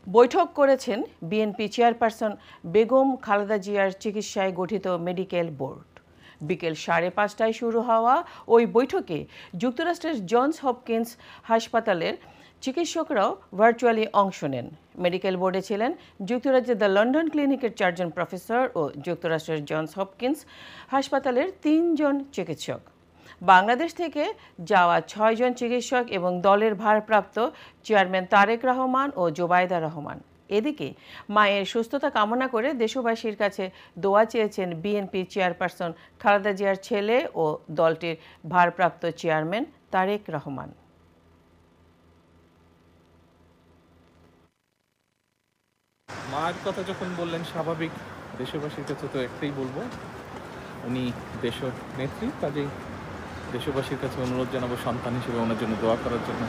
বৈঠক করেছেন BNP chairperson Begum Khaleda জিয়ার চিকিৎসায় গঠিত মেডিকেল বোর্ড। বিকেল 5:30টায় শুরু হওয়া ওই বৈঠকে যুক্তরাষ্ট্রের জনস হপকিন্স হাসপাতালের চিকিৎসকরাও ভার্চুয়ালি অংশ নেন। মেডিকেল বোর্ডে ছিলেন যুক্তরাজ্যের দ্য লন্ডন ক্লিনিকের 4 জন প্রফেসর ও যুক্তরাষ্ট্রের জনস হপকিন্স হাসপাতালের 3 জন চিকিৎসক। বাংলাদেশ থেকে যাওয়া 6 জন চিকিৎসক এবং দলের ভারপ্রাপ্ত চেয়ারম্যান তারেক রহমান ও জোবাইদা রহমান। এদিকে মায়ের সুস্থতা কামনা করে দেশবাসীর কাছে দোয়া চেয়েছেন বিএনপি চেয়ারপারসন খালেদা জিয়ার ছেলে ও দলটির ভারপ্রাপ্ত চেয়ারম্যান তারেক রহমান। মায়ের কথা যখন বললেন, স্বাভাবিক দেশবাসীর কাছে তো একটাই বলবো, উনি দেশনেত্রী, কাজেই দেশবাসীর কাছে অনুরোধ জানাবো সন্তান হিসেবে ওনার জন্য দোয়া করার জন্য।